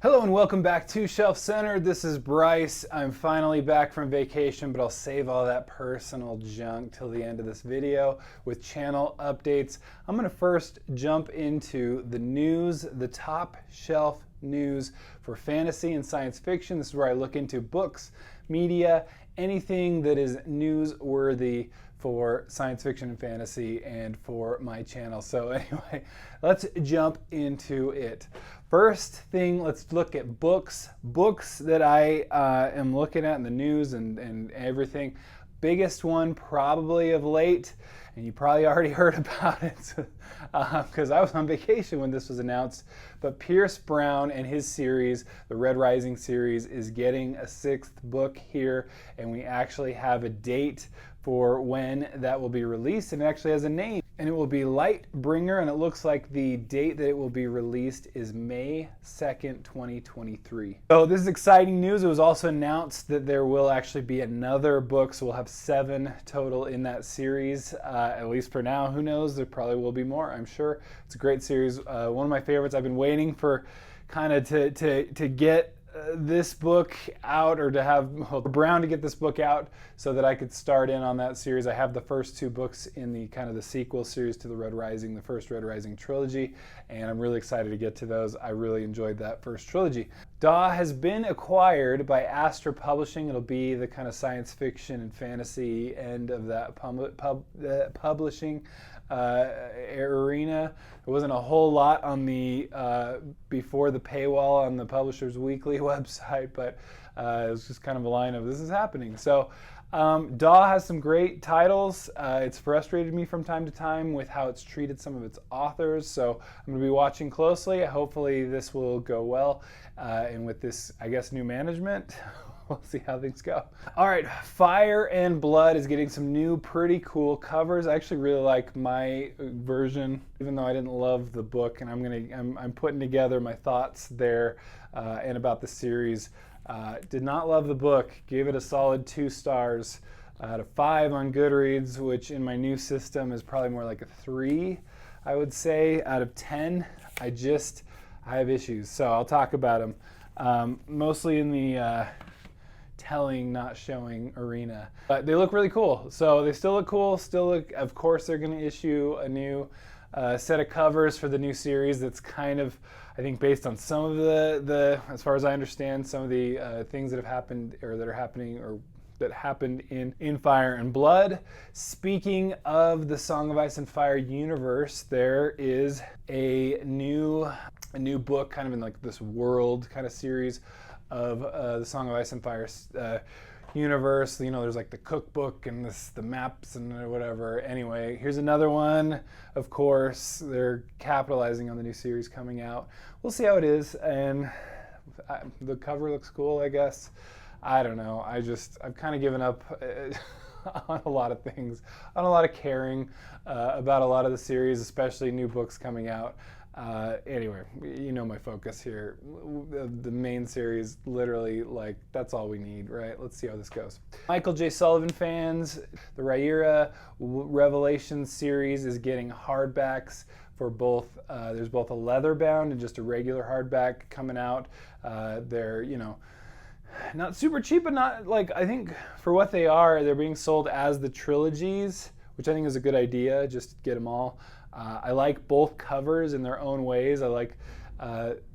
Hello and welcome back to Shelf Centered. This is Bryce. I'm finally back from vacation, but I'll save all that personal junk till the end of this video with channel updates. I'm going to first jump into the news, the top shelf news for fantasy and science fiction. This is where I look into books, media, anything that is newsworthy for science fiction and fantasy and for my channel. So anyway, let's jump into it. First thing, let's look at books. Books that I am looking at in the news and everything. Biggest one probably of late, and you probably already heard about it because I was on vacation when this was announced, but Pierce Brown and his series, the Red Rising series, is getting a 6th book here, and we actually have a date for when that will be released, and it actually has a name, and it will be Lightbringer, and it looks like the date that it will be released is May 2nd, 2023. So this is exciting news. It was also announced that there will actually be another book, so we'll have 7 total in that series, at least for now. Who knows? There probably will be more, I'm sure. It's a great series. One of my favorites. I've been waiting for kind of to get this book out, or to have Brown to get this book out so that I could start in on that series. I have the first 2 books in the kind of the sequel series to the Red Rising, the first Red Rising trilogy, and I'm really excited to get to those. I really enjoyed that first trilogy. Daw has been acquired by Castro Publishing. It'll be the kind of science fiction and fantasy end of that publishing arena. There wasn't a whole lot on the before the paywall on the Publishers Weekly website, but it was just kind of a line of this is happening. So Daw has some great titles. It's frustrated me from time to time with how it's treated some of its authors, so I'm going to be watching closely. Hopefully this will go well, and with this, I guess, new management, we'll see how things go. All right, Fire and Blood is getting some new pretty cool covers. I actually really like my version, even though I didn't love the book, and I'm putting together my thoughts there and about the series. Did not love the book. Gave it a solid 2 stars out of 5 on Goodreads, which in my new system is probably more like a 3, I would say, out of 10. I have issues, so I'll talk about them. Mostly in the telling, not showing arena. But they look really cool. So they still look cool, of course they're going to issue a new set of covers for the new series that's kind of, I think, based on some of the as far as I understand, some of the things that have happened or that are happening or that happened in Fire and Blood. Speaking of the Song of Ice and Fire universe, there is a new book kind of in like this world kind of series of the Song of Ice and Fire universe. You know, there's like the cookbook and the maps and whatever. Anyway, here's another one. Of course, they're capitalizing on the new series coming out. We'll see how it is, and the cover looks cool, I guess. I don't know. I've kind of given up on a lot of things, on a lot of caring about a lot of the series, especially new books coming out. Anyway, you know my focus here. The main series, literally, like, that's all we need, right? Let's see how this goes. Michael J. Sullivan fans, the Riyria Revelations series is getting hardbacks for both. There's both a leather bound and just a regular hardback coming out. They're, you know, not super cheap, but not, like, I think for what they are, they're being sold as the trilogies, which I think is a good idea, just get them all. I like both covers in their own ways. I like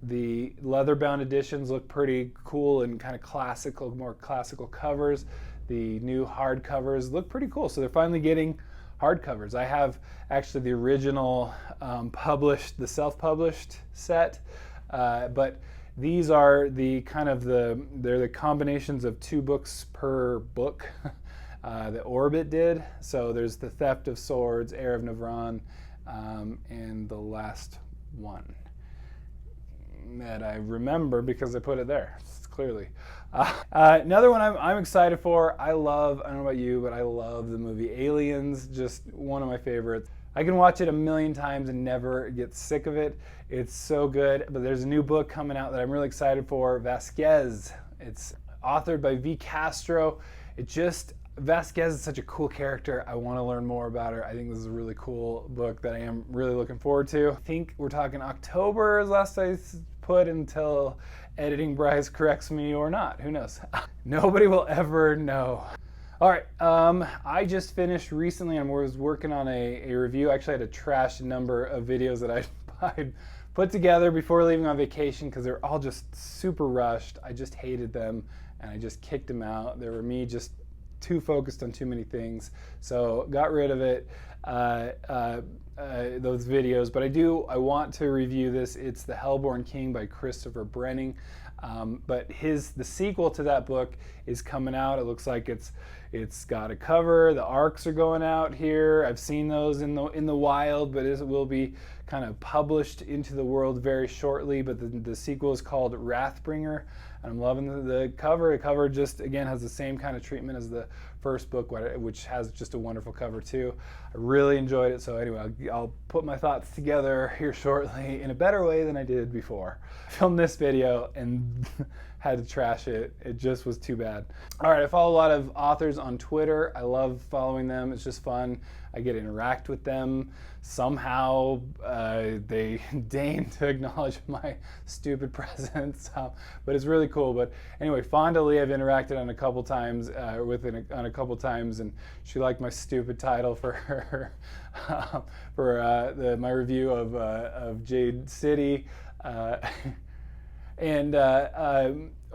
the leather-bound editions look pretty cool and kind of classical, more classical covers. The new hardcovers look pretty cool. So they're finally getting hardcovers. I have actually the original published, the self-published set, but these are the kind of they're the combinations of 2 books per book that Orbit did. So there's The Theft of Swords, Heir of Navran, and the last one that I remember because I put it there, clearly. Another one I'm excited for. I don't know about you, but I love the movie Aliens, just one of my favorites. I can watch it a million times and never get sick of it. It's so good. But there's a new book coming out that I'm really excited for, Vasquez. It's authored by V. Castro. Vasquez is such a cool character. I want to learn more about her. I think this is a really cool book that I am really looking forward to. I think we're talking October is last I put until editing Bryce corrects me or not. Who knows? Nobody will ever know. All right, I just finished recently and was working on a review. Actually, I had a trash number of videos that I'd put together before leaving on vacation because they're all just super rushed. I just hated them and I just kicked them out. They were me just too focused on too many things. So got rid of it, those videos. But I want to review this. It's The Hellborn King by Christopher Brenning. But the sequel to that book is coming out. It looks like it's got a cover. The arcs are going out here. I've seen those in the wild, but it will be kind of published into the world very shortly. But the sequel is called Wrathbringer, and I'm loving the cover. The cover just again has the same kind of treatment as the first book, which has just a wonderful cover too. I really enjoyed it. So anyway, I'll put my thoughts together here shortly in a better way than I did before. I filmed this video and had to trash it. It just was too bad. All right, I follow a lot of authors on Twitter. I love following them. It's just fun. I get to interact with them. Somehow they deign to acknowledge my stupid presence, but it's really cool. But anyway, Fonda Lee I've interacted on a couple times and she liked my stupid title for her my review of Jade City.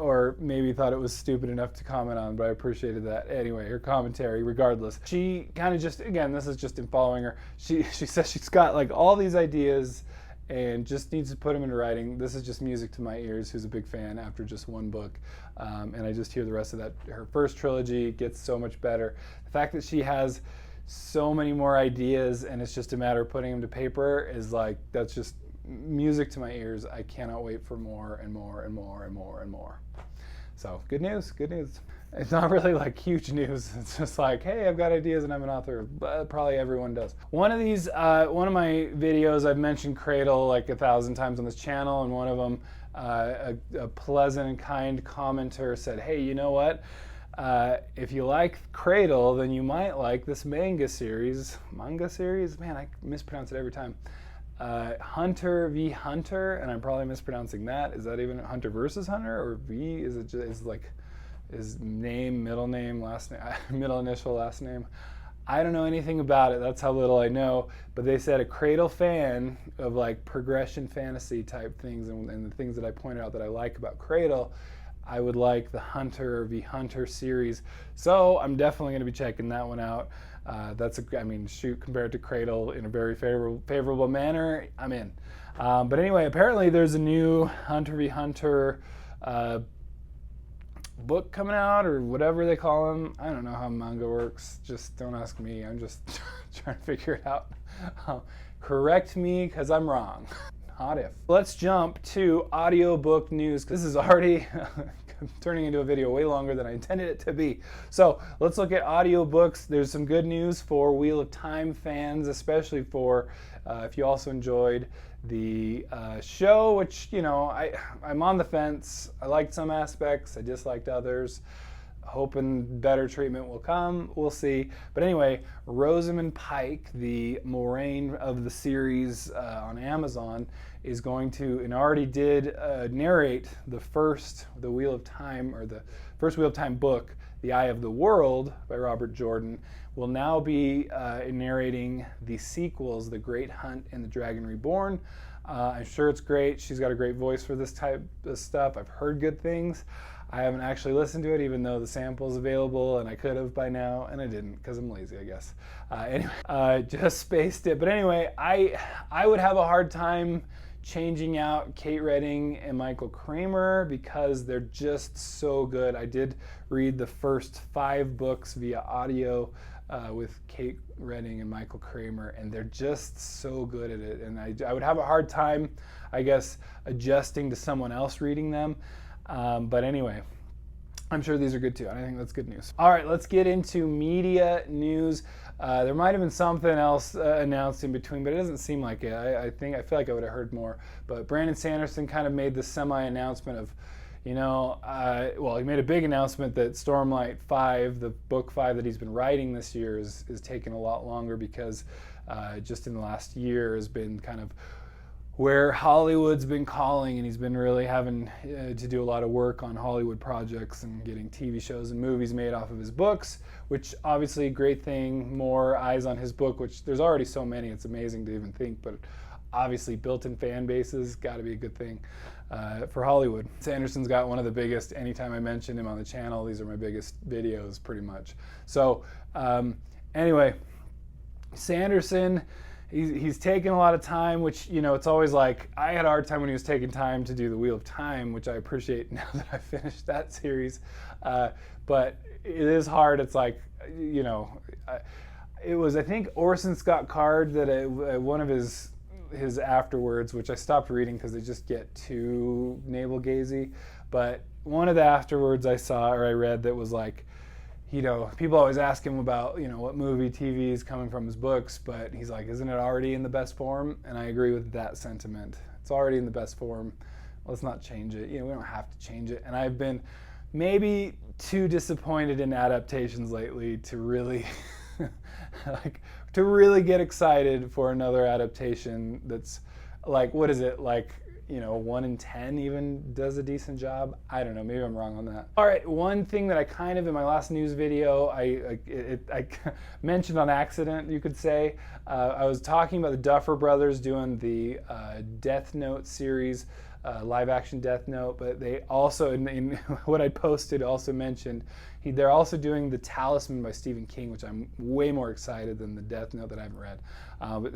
Or maybe thought it was stupid enough to comment on, but I appreciated that. Anyway, her commentary, regardless. She kind of just, again, this is just in following her. She says she's got like all these ideas and just needs to put them into writing. This is just music to my ears, who's a big fan after just one book. And I just hear the rest of that. Her first trilogy gets so much better. The fact that she has so many more ideas and it's just a matter of putting them to paper is like, that's just music to my ears. I cannot wait for more and more and more and more and more. So good news, good news. It's not really like huge news. It's just like, hey, I've got ideas and I'm an author. But probably everyone does. One of my videos, I've mentioned Cradle like 1,000 times on this channel, and one of them, a pleasant and kind commenter said, hey, you know what? If you like Cradle, then you might like this manga series. Man, I mispronounce it every time. Hunter v. Hunter, and I'm probably mispronouncing that. Is that even Hunter versus Hunter, or V? Is it just like his name, middle name, last name, middle initial, last name? I don't know anything about it. That's how little I know. But they said a Cradle fan of like progression fantasy type things, and the things that I pointed out that I like about Cradle, I would like the Hunter v. Hunter series. So I'm definitely going to be checking that one out. Compared to Cradle in a very favorable manner, I'm in. But anyway, apparently there's a new Hunter v. Hunter book coming out, or whatever they call them. I don't know how manga works. Just don't ask me. I'm just trying to figure it out. Correct me because I'm wrong. Not if. Let's jump to audiobook news. This is already turning into a video way longer than I intended it to be. So let's look at audiobooks. There's some good news for Wheel of Time fans, especially for if you also enjoyed the show, which, you know, I'm on the fence. I liked some aspects, I disliked others. Hoping better treatment will come. We'll see. But anyway, Rosamund Pike, the Moraine of the series on Amazon, is going to, and already did, narrate the first Wheel of Time book, The Eye of the World by Robert Jordan. Will now be narrating the sequels, The Great Hunt and The Dragon Reborn. I'm sure it's great. She's got a great voice for this type of stuff. I've heard good things. I haven't actually listened to it, even though the sample's available, and I could have by now, and I didn't because I'm lazy, I guess. Anyway, just spaced it. But anyway, I would have a hard time changing out Kate Reading and Michael Kramer because they're just so good. I did read the first 5 books via audio with Kate Reading and Michael Kramer, and they're just so good at it. And I would have a hard time, I guess, adjusting to someone else reading them. But anyway, I'm sure these are good too. I think that's good news. All right, let's get into media news. There might have been something else announced in between, but it doesn't seem like it. I feel like I would have heard more. But Brandon Sanderson kind of made this semi-announcement of, he made a big announcement that Stormlight 5, the book 5 that he's been writing this year, is taking a lot longer because just in the last year has been kind of where Hollywood's been calling, and he's been really having to do a lot of work on Hollywood projects and getting TV shows and movies made off of his books, which obviously a great thing, more eyes on his book, which there's already so many, it's amazing to even think, but obviously built-in fan bases, got to be a good thing for Hollywood. Sanderson's got one of the biggest, anytime I mention him on the channel, these are my biggest videos pretty much. So anyway, Sanderson, he's taken a lot of time, which, you know, it's always like, I had a hard time when he was taking time to do the Wheel of Time, which I appreciate now that I finished that series. But it is hard. It's like, you know, it was, I think, Orson Scott Card that one of his afterwards, which I stopped reading because they just get too navel-gazy. But one of the afterwards I saw or I read that was like, you know, people always ask him about, you know, what movie, TV is coming from his books, but he's like, isn't it already in the best form? And I agree with that sentiment. It's already in the best form. Let's not change it. You know, we don't have to change it. And I've been maybe too disappointed in adaptations lately to really, to really get excited for another adaptation that's like, what is it, like, you know, 1 in 10 even does a decent job. I don't know, maybe I'm wrong on that. All right, one thing that I kind of, in my last news video, I mentioned on accident, you could say. I was talking about the Duffer Brothers doing the Death Note series, live action Death Note, but they also, in what I posted, also mentioned they're also doing The Talisman by Stephen King, which I'm way more excited than the Death Note that I haven't read. But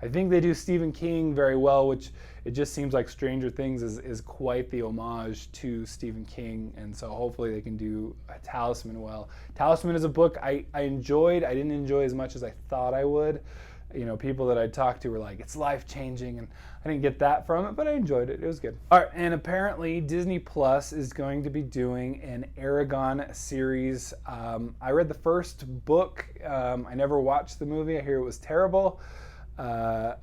I think they do Stephen King very well, which it just seems like Stranger Things is quite the homage to Stephen King, and so hopefully they can do a Talisman well. Talisman is a book I enjoyed. I didn't enjoy as much as I thought I would. You know, people that I talked to were like, it's life-changing, and I didn't get that from it, but I enjoyed it. It was good. All right, and apparently Disney Plus is going to be doing an Aragon series. I read the first book. I never watched the movie. I hear it was terrible. I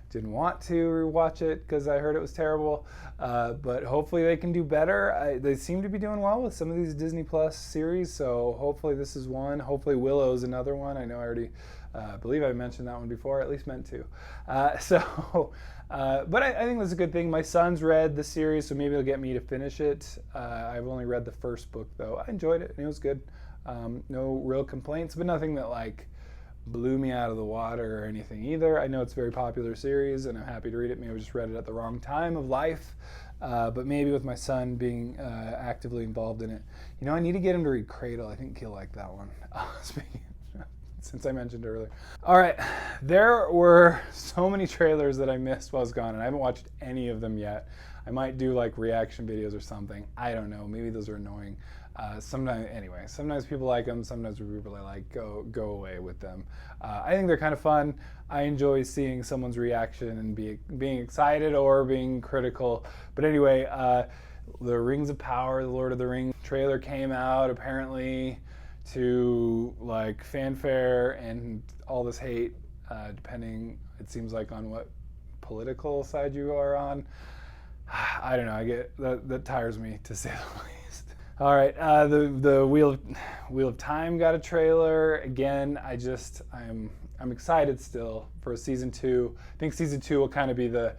didn't want to rewatch it because I heard it was terrible, but hopefully they can do better. They seem to be doing well with some of these Disney Plus series, so hopefully this is one. Hopefully Willow's another one. I know I already believe I mentioned that one before, at least meant to. But I think that's a good thing. My son's read the series, so maybe it'll get me to finish it. I've only read the first book, though. I enjoyed it, and it was good. No real complaints, but nothing that like blew me out of the water or anything either. I know it's a very popular series, and I'm happy to read it. Maybe I just read it at the wrong time of life, but maybe with my son being actively involved in it. You know, I need to get him to read Cradle. I think he'll like that one. Since I mentioned earlier. All right, there were so many trailers that I missed while I was gone, and I haven't watched any of them yet. I might do like reaction videos or something. I don't know, maybe those are annoying. Sometimes people like them, sometimes people are like, go away with them. I think they're kind of fun. I enjoy seeing someone's reaction and being excited or being critical. But anyway, the Rings of Power, the Lord of the Rings trailer came out apparently to like fanfare and all this hate, depending, it seems like, on what political side you are on. I don't know, I get that tires me, to say the least. All right, the Wheel of Time got a trailer. Again, I'm excited still for season 2. I think season 2 will kind of be the,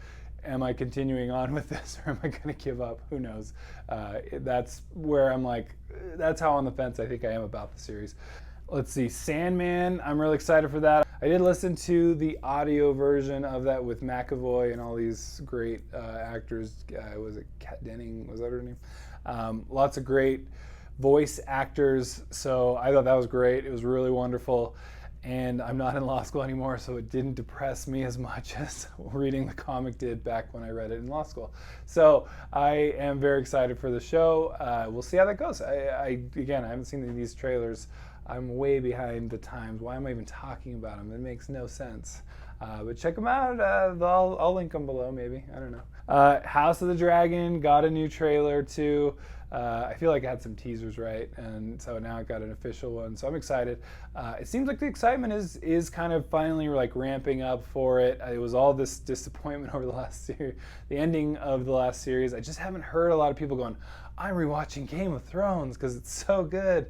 am I continuing on with this, or am I going to give up? Who knows? That's where I'm like, that's how on the fence I think I am about the series. Let's see, Sandman, I'm really excited for that. I did listen to the audio version of that with McAvoy and all these great actors. Was it Kat Denning? Was that her name? Lots of great voice actors, so I thought that was great. It was really wonderful. And I'm not in law school anymore, so it didn't depress me as much as reading the comic did back when I read it in law school. So I am very excited for the show. We'll see how that goes. Again, I haven't seen these trailers. I'm way behind the times. Why am I even talking about them? It makes no sense. But check them out. I'll link them below, maybe. I don't know. House of the Dragon got a new trailer too. I feel like I had some teasers, right? And so now I got an official one, so I'm excited. It seems like the excitement is kind of finally like ramping up for it. It was all this disappointment over the last series, the ending of the last series. I just haven't heard a lot of people going, I'm rewatching Game of Thrones because it's so good.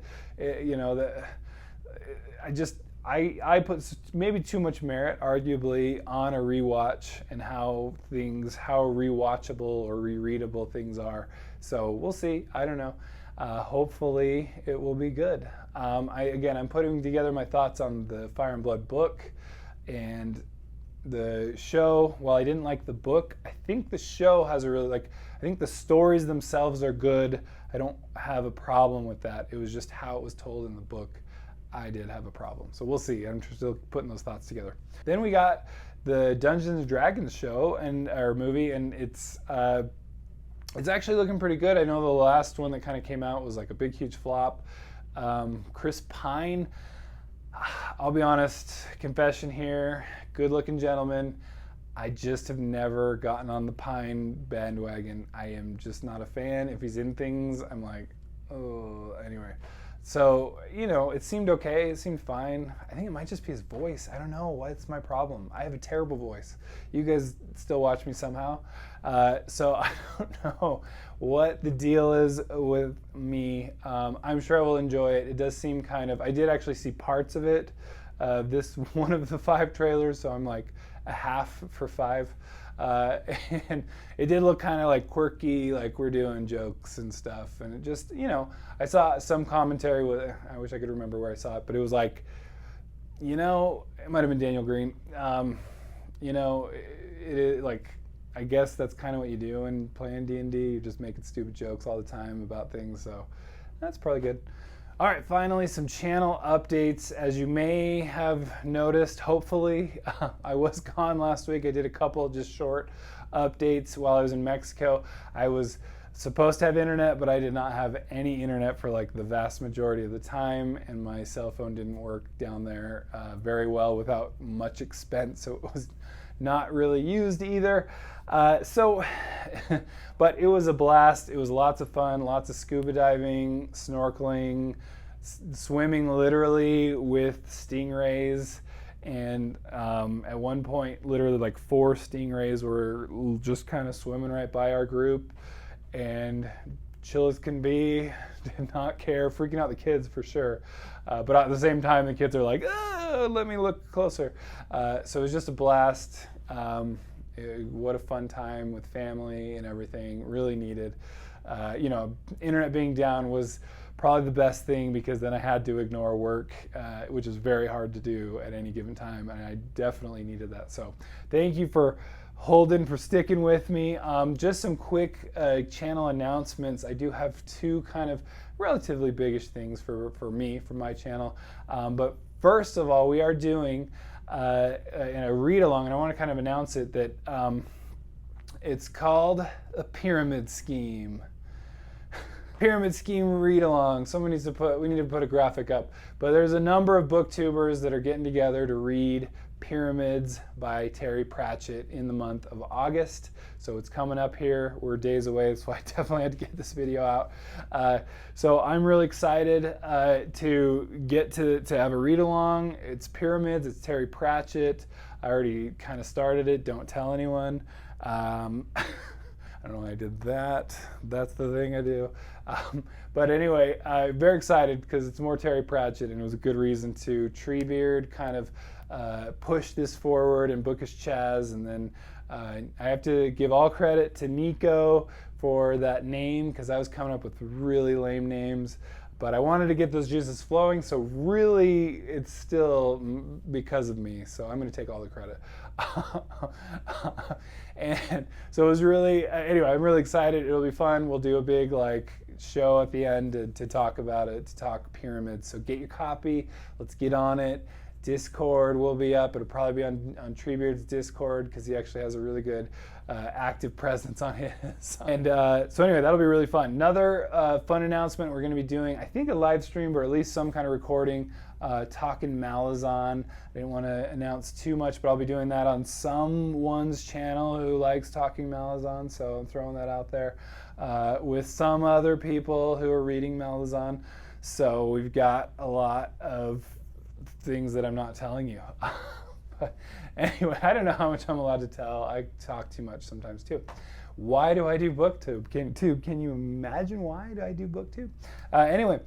I put maybe too much merit, arguably, on a rewatch and how rewatchable or rereadable things are. So we'll see. I don't know. Hopefully it will be good. I'm putting together my thoughts on the Fire and Blood book and the show. While I didn't like the book, I think the show has I think the stories themselves are good. I don't have a problem with that. It was just how it was told in the book. I did have a problem. So we'll see. I'm still putting those thoughts together. Then we got the Dungeons and Dragons show or movie, and it's actually looking pretty good. I know the last one that kind of came out was like a big, huge flop. Chris Pine, I'll be honest, confession here, good-looking gentleman. I just have never gotten on the Pine bandwagon. I am just not a fan. If he's in things, I'm like, oh, anyway. So, it seemed okay. It seemed fine. I think it might just be his voice. I don't know. What's my problem? I have a terrible voice. You guys still watch me somehow. So I don't know what the deal is with me. I'm sure I will enjoy it. It does seem I did actually see parts of it. This one of the 5 trailers, so I'm like a half for 5. And it did look kind of like quirky, like we're doing jokes and stuff. And it just, I saw some commentary I wish I could remember where I saw it, but it was like, it might have been Daniel Green. I guess that's kind of what you do when playing D&D. You're just making stupid jokes all the time about things. So that's probably good. All right, finally, some channel updates. As you may have noticed, hopefully, I was gone last week. I did a couple just short updates while I was in Mexico. I was supposed to have internet, but I did not have any internet for like the vast majority of the time, and my cell phone didn't work down there very well without much expense, so it was not really used either. But it was a blast. It was lots of fun, lots of scuba diving, snorkeling, swimming literally with stingrays. And at one point, literally like 4 stingrays were just kind of swimming right by our group. And chill as can be, did not care, freaking out the kids for sure. But at the same time, the kids are like, oh, let me look closer. So it was just a blast. What a fun time with family and everything, really needed. Internet being down was probably the best thing because then I had to ignore work, which is very hard to do at any given time, and I definitely needed that. So thank you for sticking with me. Just some quick channel announcements. I do have 2 kind of relatively biggish things for my channel. But first of all, we are doing in a read-along, and I want to kind of announce it, that it's called a pyramid scheme. Pyramid scheme read-along. We need to put a graphic up. But there's a number of booktubers that are getting together to read Pyramids by Terry Pratchett in the month of August. So it's coming up here. We're days away, so I definitely had to get this video out. So I'm really excited to get to have a read-along. It's Pyramids, it's Terry Pratchett. I already kind of started it, don't tell anyone. I don't know why I did that. That's the thing I do. But anyway, I'm very excited because it's more Terry Pratchett, and it was a good reason to Treebeard kind of push this forward, and Bookish Chaz, and then I have to give all credit to Nico for that name because I was coming up with really lame names, but I wanted to get those juices flowing, so really it's still because of me, so I'm going to take all the credit. And so it was really, anyway, I'm really excited. It'll be fun. We'll do a big show at the end to talk about it, to talk Pyramids. So get your copy. Let's get on it. Discord will be up. It'll probably be on Treebeard's Discord because he actually has a really good active presence on his. And so anyway, that'll be really fun. Another fun announcement, we're going to be doing, I think, a live stream or at least some kind of recording talking Malazan. I didn't want to announce too much, but I'll be doing that on someone's channel who likes talking Malazan, so I'm throwing that out there with some other people who are reading Malazan. So we've got a lot of things that I'm not telling you. But anyway, I don't know how much I'm allowed to tell. I talk too much sometimes too. Why do I do BookTube? Can you imagine why do I do BookTube? Anyway,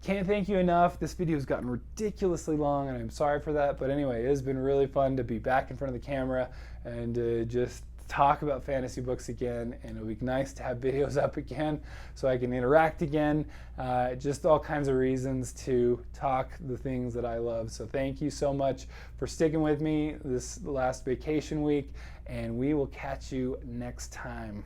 Can't thank you enough. This video has gotten ridiculously long, and I'm sorry for that. But anyway, it has been really fun to be back in front of the camera and just talk about fantasy books again. And it'll be nice to have videos up again so I can interact again. Just all kinds of reasons to talk the things that I love. So thank you so much for sticking with me this last vacation week, and we will catch you next time.